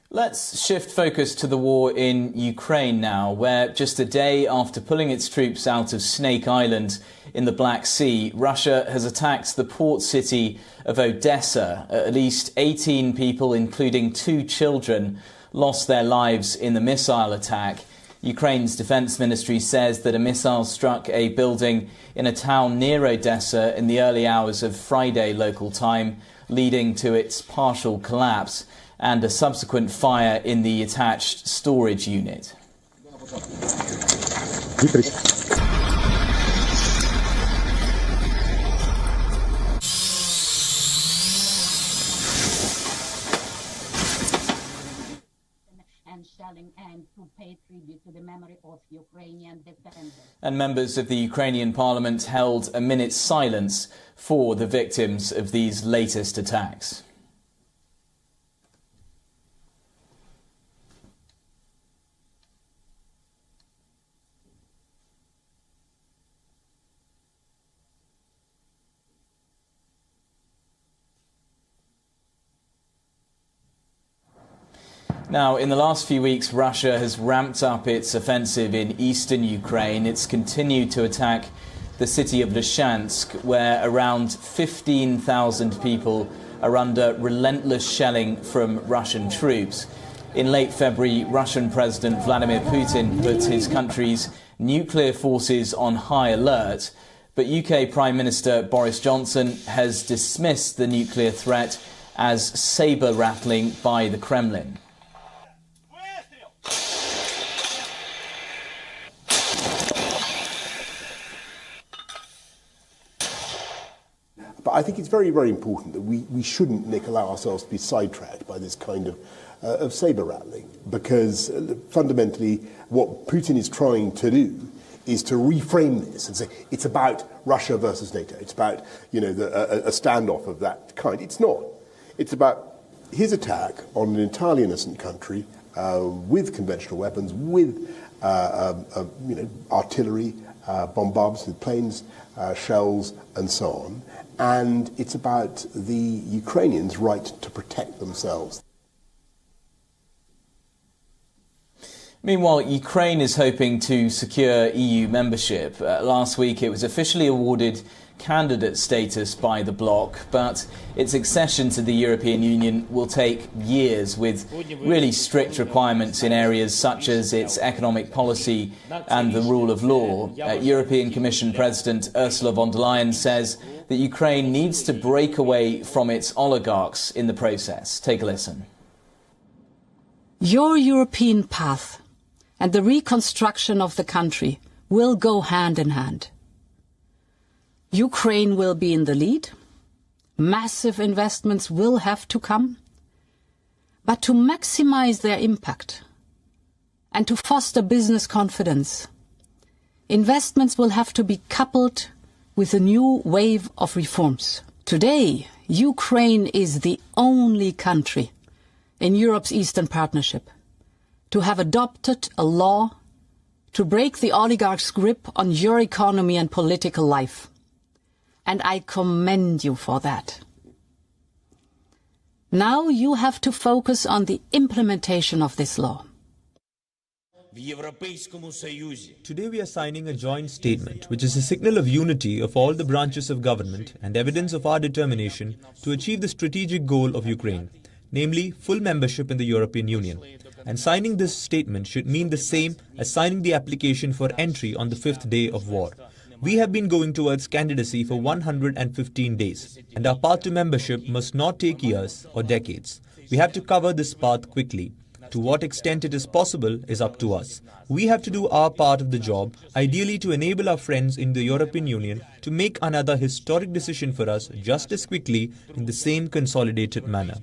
Let's shift focus to the war in Ukraine now, where just a day after pulling its troops out of Snake Island in the Black Sea, Russia has attacked the port city of Odessa. At least 18 people, including 2 children, lost their lives in the missile attack. Ukraine's defense ministry says that a missile struck a building in a town near Odessa in the early hours of Friday local time, leading to its partial collapse and a subsequent fire in the attached storage unit. And members of the Ukrainian parliament held a minute's silence for the victims of these latest attacks. Now, in the last few weeks, Russia has ramped up its offensive in eastern Ukraine. It's continued to attack the city of Lyshansk, where around 15,000 people are under relentless shelling from Russian troops. In late February, Russian President Vladimir Putin put his country's nuclear forces on high alert. But UK Prime Minister Boris Johnson has dismissed the nuclear threat as saber-rattling by the Kremlin. But I think it's very, very important that we shouldn't, Nick, allow ourselves to be sidetracked by this kind of saber-rattling, because fundamentally what Putin is trying to do is to reframe this and say it's about Russia versus NATO. It's about, a standoff of that kind. It's not. It's about his attack on an entirely innocent country with conventional weapons, with artillery, bombardments with planes, shells, and so on. And it's about the Ukrainians' right to protect themselves. Meanwhile, Ukraine is hoping to secure EU membership. Last week it was officially awarded candidate status by the bloc, but its accession to the European Union will take years, with really strict requirements in areas such as its economic policy and the rule of law. European Commission President Ursula von der Leyen says that Ukraine needs to break away from its oligarchs in the process. Take a listen. Your European path and the reconstruction of the country will go hand in hand. Ukraine will be in the lead. Massive investments will have to come. But to maximize their impact and to foster business confidence, investments will have to be coupled with a new wave of reforms. Today, Ukraine is the only country in Europe's Eastern Partnership to have adopted a law to break the oligarchs' grip on your economy and political life. And I commend you for that. Now you have to focus on the implementation of this law. Today we are signing a joint statement, which is a signal of unity of all the branches of government and evidence of our determination to achieve the strategic goal of Ukraine, namely full membership in the European Union. And signing this statement should mean the same as signing the application for entry on the 5th day of war. We have been going towards candidacy for 115 days, and our path to membership must not take years or decades. We have to cover this path quickly. To what extent it is possible is up to us. We have to do our part of the job, ideally to enable our friends in the European Union to make another historic decision for us just as quickly in the same consolidated manner.